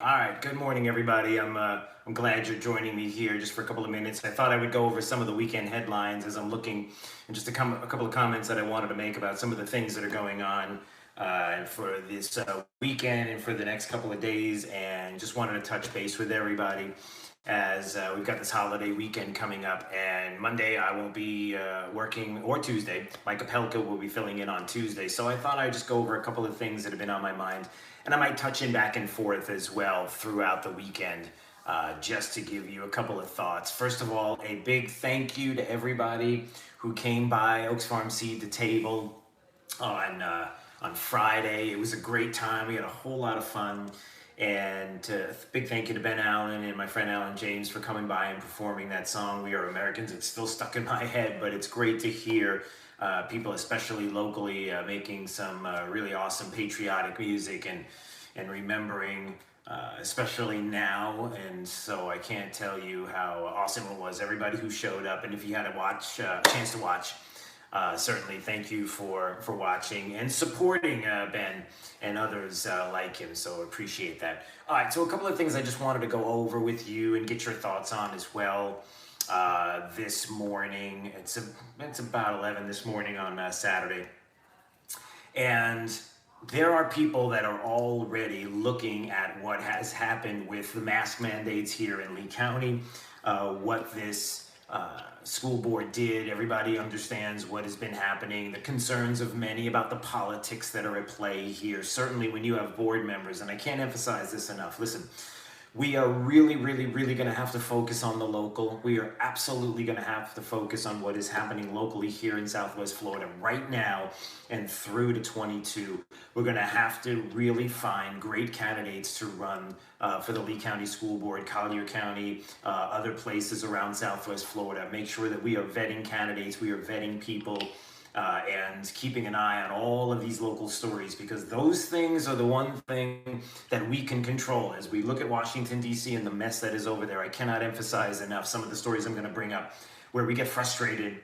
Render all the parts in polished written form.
All right, good morning, everybody. I'm glad you're joining me here just for a couple of minutes. I thought I would go over some of the weekend headlines as I'm looking, and just a couple of comments that I wanted to make about some of the things that are going on for this weekend and for the next couple of days, and just wanted to touch base with everybody as we've got this holiday weekend coming up. And Monday I won't be working, or Tuesday. Mike Apelka will be filling in on Tuesday. So I thought I'd just go over a couple of things that have been on my mind. And I might touch in back and forth as well throughout the weekend, just to give you a couple of thoughts. First of all, a big thank you to everybody who came by Oaks Farm Seed to Table on Friday. It was a great time. We had a whole lot of fun. And big thank you to Ben Allen and my friend Alan James for coming by and performing that song, We Are Americans. It's still stuck in my head, but it's great to hear people, especially locally, making some really awesome patriotic music and remembering, especially now. And so I can't tell you how awesome it was. Everybody who showed up, and if you had a chance to watch, certainly thank you for watching and supporting Ben and others like him. So appreciate that. All right, so a couple of things I just wanted to go over with you and get your thoughts on as well. This morning, it's about 11 this morning on Saturday, and there are people that are already looking at what has happened with the mask mandates here in Lee County, what this school board did. Everybody understands what has been happening, the concerns of many about the politics that are at play here. Certainly when you have board members, and I can't emphasize this enough, listen, we are really, really, really going to have to focus on the local. We are absolutely going to have to focus on what is happening locally here in Southwest Florida right now and through to 22. We're going to have to really find great candidates to run for the Lee County School Board, Collier County, other places around Southwest Florida. Make sure that we are vetting candidates, we are vetting people, and keeping an eye on all of these local stories, because those things are the one thing that we can control. As we look at Washington, D.C. and the mess that is over there, I cannot emphasize enough some of the stories I'm going to bring up where we get frustrated.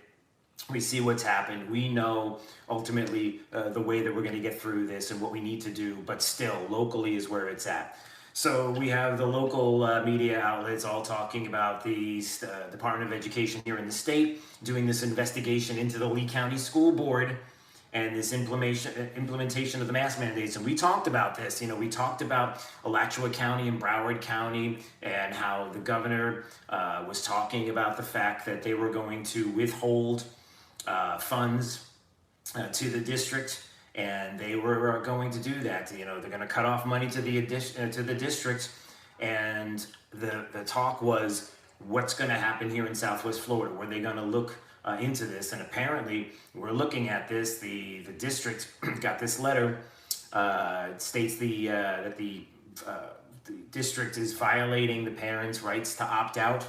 We see what's happened. We know ultimately the way that we're going to get through this and what we need to do, but still, locally is where it's at. So we have the local media outlets all talking about the Department of Education here in the state doing this investigation into the Lee County School Board and this implementation of the mask mandates. And we talked about this. We talked about Alachua County and Broward County and how the governor was talking about the fact that they were going to withhold funds to the district, and they were going to do that. They're going to cut off money to the district, and the talk was, what's going to happen here in Southwest Florida? Were they going to look into this? And apparently, we're looking at this. The district got this letter. It states that the district is violating the parents' rights to opt out.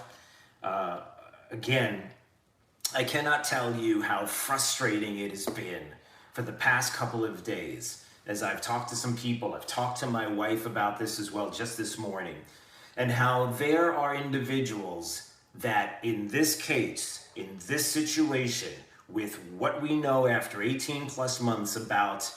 Again, I cannot tell you how frustrating it has been for the past couple of days as I've talked to some people. I've talked to my wife about this as well just this morning, and how there are individuals that in this case, in this situation, with what we know after 18 plus months about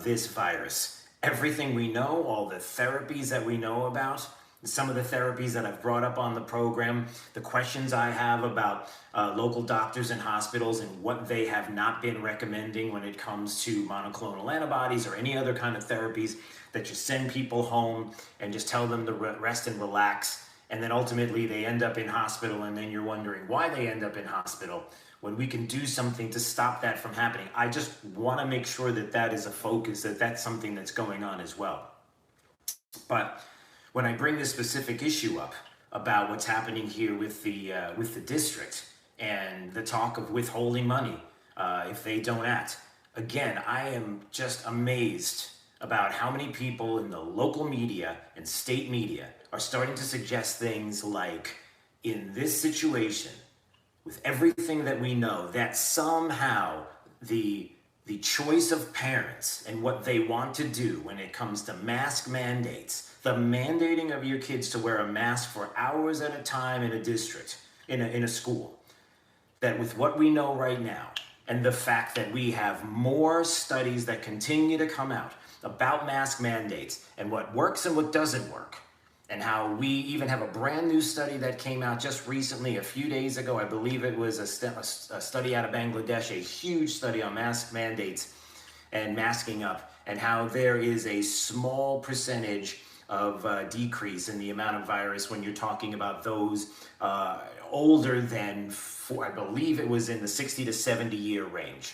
this virus, everything we know, all the therapies that we know about, some of the therapies that I've brought up on the program, the questions I have about local doctors and hospitals and what they have not been recommending when it comes to monoclonal antibodies or any other kind of therapies that just send people home and just tell them to rest and relax. And then ultimately they end up in hospital, and then you're wondering why they end up in hospital when we can do something to stop that from happening. I just want to make sure that that is a focus, that that's something that's going on as well. But when I bring this specific issue up about what's happening here with the district and the talk of withholding money if they don't act, again, I am just amazed about how many people in the local media and state media are starting to suggest things like, in this situation, with everything that we know, that somehow the choice of parents and what they want to do when it comes to mask mandates, the mandating of your kids to wear a mask for hours at a time in a district, in a school, that with what we know right now, and the fact that we have more studies that continue to come out about mask mandates and what works and what doesn't work, and how we even have a brand new study that came out just recently, a few days ago. I believe it was a study out of Bangladesh, a huge study on mask mandates and masking up, and how there is a small percentage of decrease in the amount of virus when you're talking about those older than, I believe it was in the 60 to 70 year range.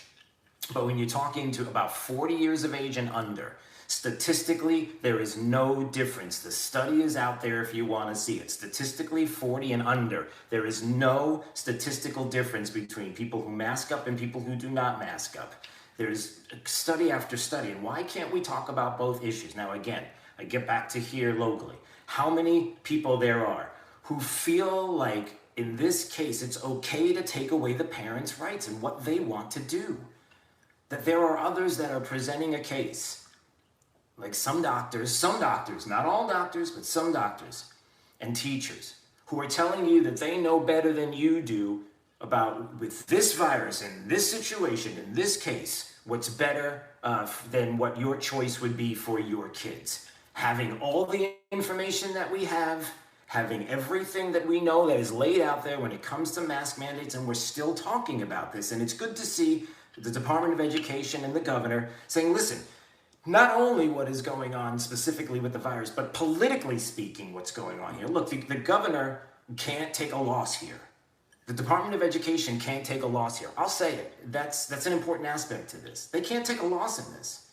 But when you're talking to about 40 years of age and under, statistically, there is no difference. The study is out there if you want to see it. Statistically, 40 and under, there is no statistical difference between people who mask up and people who do not mask up. There's study after study. And why can't we talk about both issues? Now, again, I get back to here locally. How many people there are who feel like, in this case, it's okay to take away the parents' rights and what they want to do? That there are others that are presenting a case, like some doctors, not all doctors, but some doctors and teachers who are telling you that they know better than you do about, with this virus, in this situation, in this case, what's better than what your choice would be for your kids. Having all the information that we have, having everything that we know that is laid out there when it comes to mask mandates, and we're still talking about this. And it's good to see the Department of Education and the governor saying, listen, not only what is going on specifically with the virus, but politically speaking, what's going on here. Look, the governor can't take a loss here. The Department of Education can't take a loss here. I'll say it. That's an important aspect to this. They can't take a loss in this.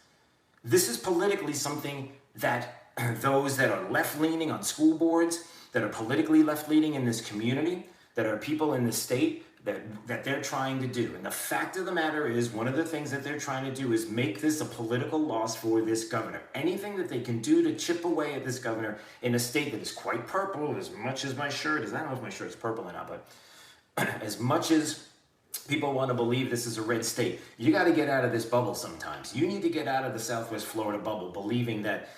This is politically something that those that are left-leaning on school boards, that are politically left-leaning in this community, that are people in the state, that they're trying to do. And the fact of the matter is, one of the things that they're trying to do is make this a political loss for this governor. Anything that they can do to chip away at this governor in a state that is quite purple, as much as my shirt is, I don't know if my shirt is purple or not, but as much as people want to believe this is a red state, you got to get out of this bubble sometimes. You need to get out of the Southwest Florida bubble, believing that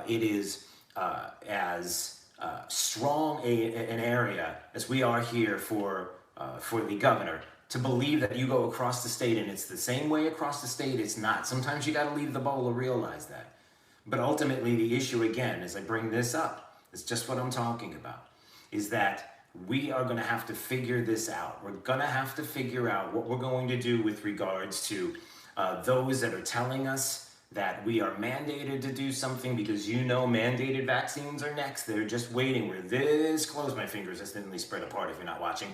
it is as strong an area as we are here for the governor, to believe that you go across the state and it's the same way across the state. It's not. Sometimes you got to leave the bubble to realize that. But ultimately, the issue, again, as I bring this up, is just what I'm talking about, is that we are going to have to figure this out. We're going to have to figure out what we're going to do with regards to those that are telling us that we are mandated to do something, because mandated vaccines are next. They're just waiting. We're this close. My fingers are thinly spread apart if you're not watching.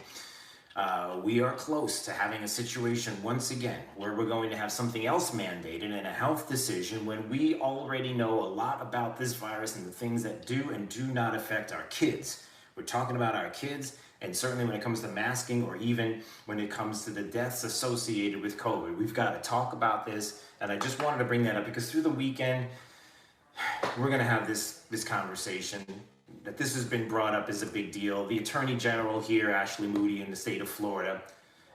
We are close to having a situation once again where we're going to have something else mandated in a health decision, when we already know a lot about this virus and the things that do and do not affect our kids. We're talking about our kids, and certainly when it comes to masking, or even when it comes to the deaths associated with COVID. We've got to talk about this, and I just wanted to bring that up because through the weekend, we're going to have this conversation, that this has been brought up as a big deal. The Attorney General here, Ashley Moody, in the state of Florida,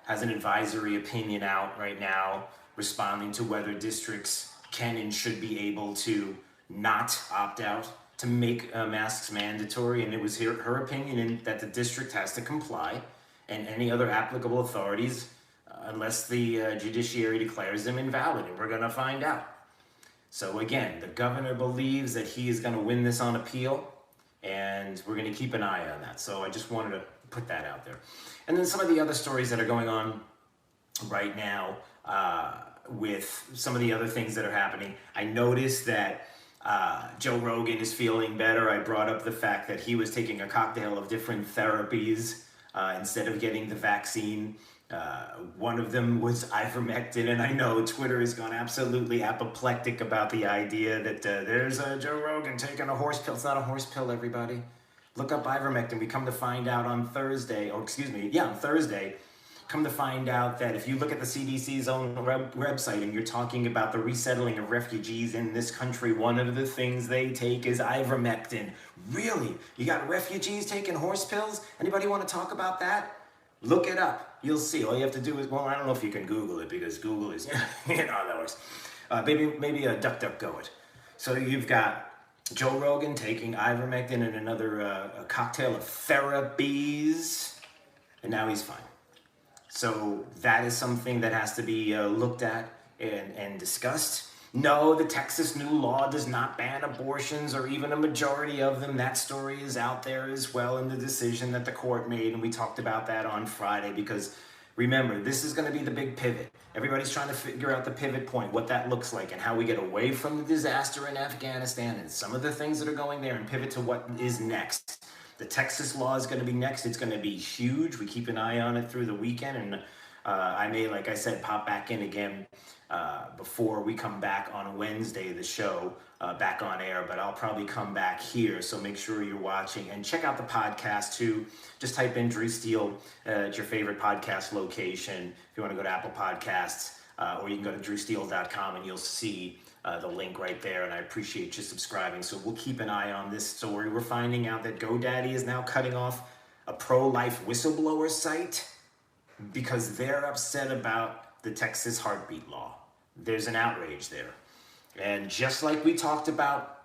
has an advisory opinion out right now responding to whether districts can and should be able to not opt out to make masks mandatory. And it was her opinion that the district has to comply, and any other applicable authorities, unless the judiciary declares them invalid. And we're going to find out. So again, the governor believes that he is going to win this on appeal, and we're going to keep an eye on that. So I just wanted to put that out there. And then some of the other stories that are going on right now with some of the other things that are happening. I noticed that Joe Rogan is feeling better. I brought up the fact that he was taking a cocktail of different therapies instead of getting the vaccine. One of them was ivermectin, and I know Twitter has gone absolutely apoplectic about the idea that there's Joe Rogan taking a horse pill. It's not a horse pill, everybody. Look up ivermectin. We come to find out on Thursday, on Thursday, come to find out that if you look at the CDC's own website and you're talking about the resettling of refugees in this country, one of the things they take is ivermectin. Really? You got refugees taking horse pills? Anybody want to talk about that? Look it up. You'll see. All you have to do is, well, I don't know if you can Google it, because Google is, you know how that works. Maybe a DuckDuckGo it. So you've got Joe Rogan taking ivermectin and another a cocktail of therapies, and now he's fine. So that is something that has to be looked at and discussed. No, the Texas new law does not ban abortions or even a majority of them. That story is out there as well in the decision that the court made, and we talked about that on Friday because remember, this is going to be the big pivot. Everybody's trying to figure out the pivot point, what that looks like, and how we get away from the disaster in Afghanistan and some of the things that are going there and pivot to what is next. The Texas law is going to be next. It's going to be huge. We keep an eye on it through the weekend, and I may, like I said, pop back in again before we come back on Wednesday, the show back on air, but I'll probably come back here, so make sure you're watching and check out the podcast too. Just type in Drew Steele at your favorite podcast location if you want to go to Apple Podcasts, or you can go to drewsteele.com and you'll see the link right there, and I appreciate you subscribing. So we'll keep an eye on this story. We're finding out that GoDaddy is now cutting off a pro-life whistleblower site because they're upset about the Texas heartbeat law. There's an outrage there. And just like we talked about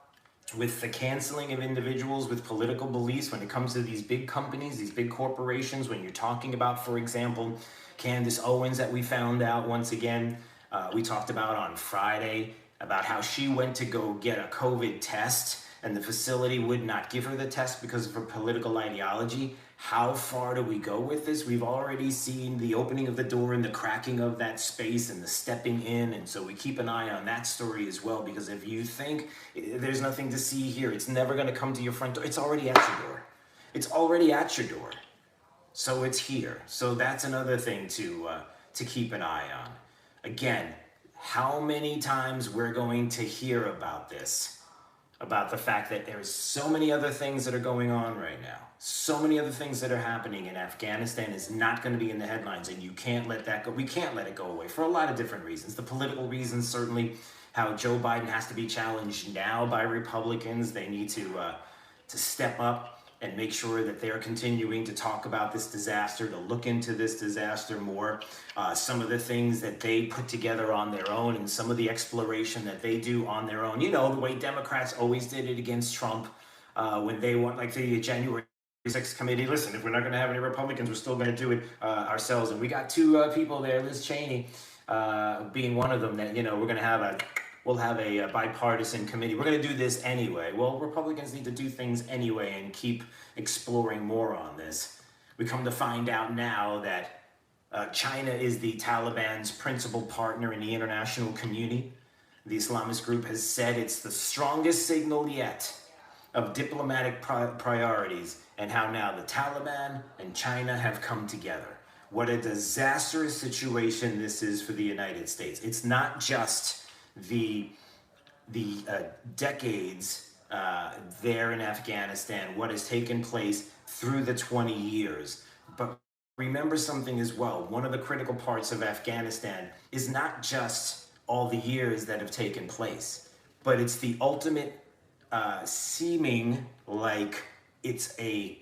with the canceling of individuals with political beliefs when it comes to these big companies, these big corporations, when you're talking about, for example, Candace Owens that we found out once again, we talked about on Friday about how she went to go get a COVID test and the facility would not give her the test because of her political ideology. How far do we go with this? We've already seen the opening of the door and the cracking of that space and the stepping in. And so we keep an eye on that story as well, because if you think there's nothing to see here, it's never going to come to your front door. It's already at your door. It's already at your door. So it's here. So that's another thing to keep an eye on. Again, how many times we're going to hear about this? About the fact that there's so many other things that are going on right now. So many other things that are happening, and Afghanistan is not going to be in the headlines, and you can't let that go. We can't let it go away for a lot of different reasons. The political reasons, certainly, how Joe Biden has to be challenged now by Republicans. They need to step up and make sure that they're continuing to talk about this disaster, to look into this disaster more. Some of the things that they put together on their own and some of the exploration that they do on their own. You know, the way Democrats always did it against Trump when they want, like the January 6th committee. Listen, if we're not going to have any Republicans, we're still going to do it ourselves. And we got two people there, Liz Cheney being one of them, that, you know, we'll have a bipartisan committee. We're going to do this anyway. Well, Republicans need to do things anyway and keep exploring more on this. We come to find out now that China is the Taliban's principal partner in the international community. The Islamist group has said it's the strongest signal yet of diplomatic priorities, and how now the Taliban and China have come together. What a disastrous situation this is for the United States. It's not just the decades there in Afghanistan, what has taken place through the 20 years. But remember something as well. One of the critical parts of Afghanistan is not just all the years that have taken place, but it's the ultimate seeming like it's a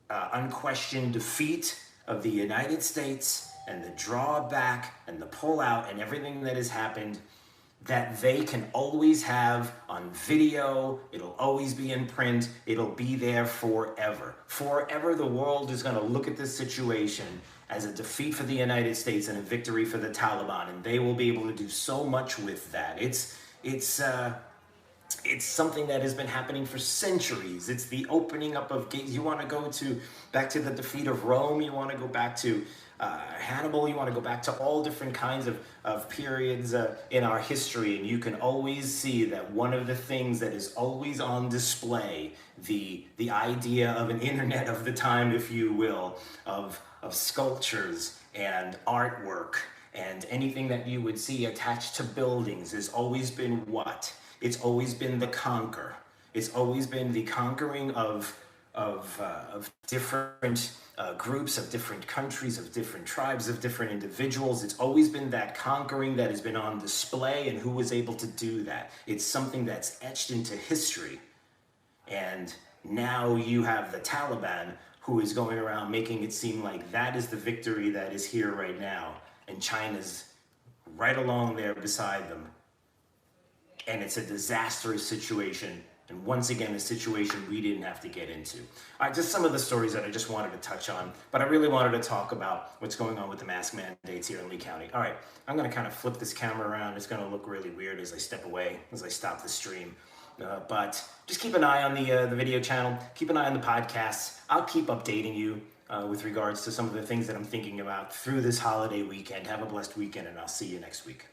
unquestioned defeat of the United States and the drawback and the pullout and everything that has happened, that they can always have on video. It'll always be in print. It'll be there forever. Forever, the world is going to look at this situation as a defeat for the United States and a victory for the Taliban, and they will be able to do so much with that. It's something that has been happening for centuries. It's the opening up of gates. You want to go back to the defeat of Rome. You want to go back to Hannibal. You want to go back to all different kinds of periods in our history. And you can always see that one of the things that is always on display, the idea of an internet of the time, if you will, of sculptures and artwork and anything that you would see attached to buildings has always been what? It's always been the conquer. It's always been the conquering of different groups, of different countries, of different tribes, of different individuals. It's always been that conquering that has been on display, and who was able to do that. It's something that's etched into history. And now you have the Taliban, who is going around making it seem like that is the victory that is here right now. And China's right along there beside them. And it's a disastrous situation And once again, a situation we didn't have to get into. All right, just some of the stories that I just wanted to touch on, but I really wanted to talk about what's going on with the mask mandates here in Lee County. All right, I'm going to kind of flip this camera around. It's going to look really weird as I step away, as I stop the stream. But just keep an eye on the video channel. Keep an eye on the podcasts. I'll keep updating you with regards to some of the things that I'm thinking about through this holiday weekend. Have a blessed weekend, and I'll see you next week.